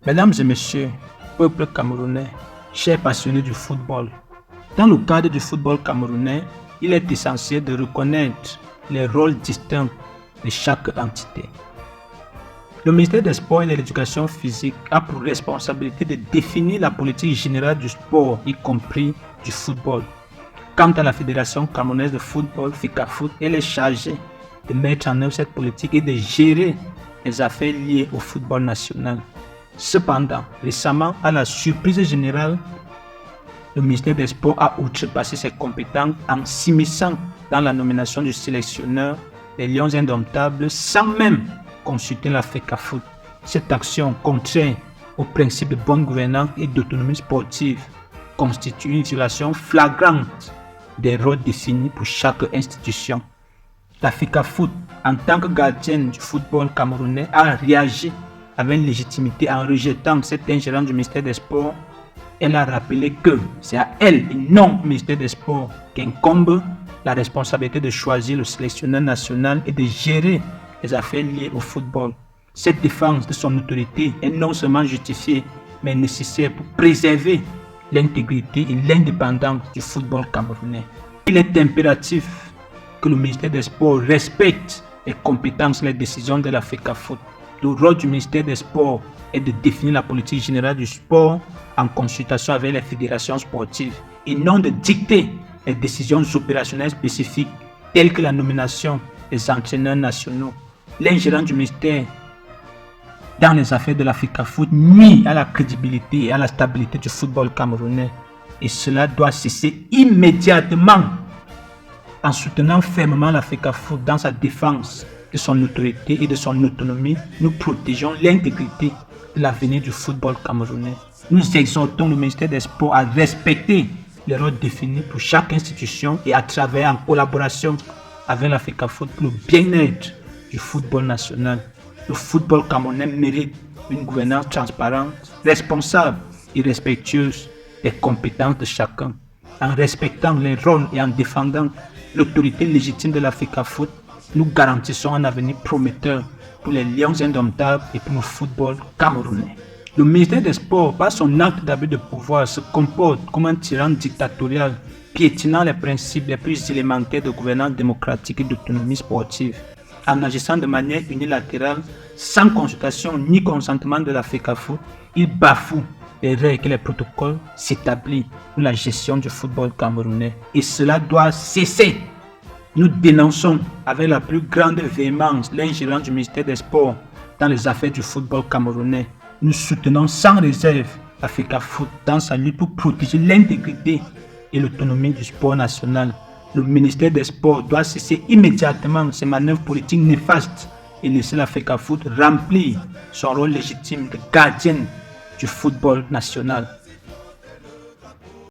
Mesdames et messieurs, peuple camerounais, chers passionnés du football, dans le cadre du football camerounais, il est essentiel de reconnaître les rôles distincts de chaque entité. Le ministère des Sports et de l'Éducation physique a pour responsabilité de définir la politique générale du sport, y compris du football. Quant à la Fédération camerounaise de football, FECAFOOT, elle est chargée de mettre en œuvre cette politique et de gérer les affaires liées au football national. Cependant, récemment, à la surprise générale, le ministère des Sports a outrepassé ses compétences en s'immisçant dans la nomination du sélectionneur des Lions Indomptables sans même consulter la FECAFOOT. Cette action, contraire au principe de bonne gouvernance et d'autonomie sportive, constitue une violation flagrante des rôles définis pour chaque institution. La FECAFOOT, en tant que gardienne du football camerounais, a réagi avec légitimité en rejetant cette ingérence du ministère des Sports. Elle a rappelé que c'est à elle et non au ministère des Sports qu'incombe la responsabilité de choisir le sélectionneur national et de gérer les affaires liées au football. Cette défense de son autorité est non seulement justifiée, mais nécessaire pour préserver l'intégrité et l'indépendance du football camerounais. Il est impératif que le ministère des Sports respecte les compétences et les décisions de la FECAFOOT. Le rôle du ministère des Sports est de définir la politique générale du sport en consultation avec les fédérations sportives et non de dicter les décisions opérationnelles spécifiques telles que la nomination des entraîneurs nationaux. L'ingérence du ministère dans les affaires de la FECAFOOT nuit à la crédibilité et à la stabilité du football camerounais et cela doit cesser immédiatement. En soutenant fermement la FECAFOOT dans sa défense de son autorité et de son autonomie, nous protégeons l'intégrité de l'avenir du football camerounais. Nous exhortons le ministère des Sports à respecter les rôles définis pour chaque institution et à travailler en collaboration avec la FECAFOOT pour le bien-être du football national. Le football camerounais mérite une gouvernance transparente, responsable et respectueuse des compétences de chacun. En respectant les rôles et en défendant l'autorité légitime de la FECAFOOT, nous garantissons un avenir prometteur pour les Lions Indomptables et pour le football camerounais. Le ministère des Sports, par son acte d'abus de pouvoir, se comporte comme un tyran dictatorial, piétinant les principes les plus élémentaires de gouvernance démocratique et d'autonomie sportive. En agissant de manière unilatérale, sans consultation ni consentement de la FECAFOOT, il bafoue les règles et les protocoles s'établissent pour la gestion du football camerounais. Et cela doit cesser. Nous dénonçons avec la plus grande véhémence l'ingérence du ministère des Sports dans les affaires du football camerounais. Nous soutenons sans réserve la FECAFOOT dans sa lutte pour protéger l'intégrité et l'autonomie du sport national. Le ministère des Sports doit cesser immédiatement ses manœuvres politiques néfastes et laisser la FECAFOOT remplir son rôle légitime de gardienne du football national.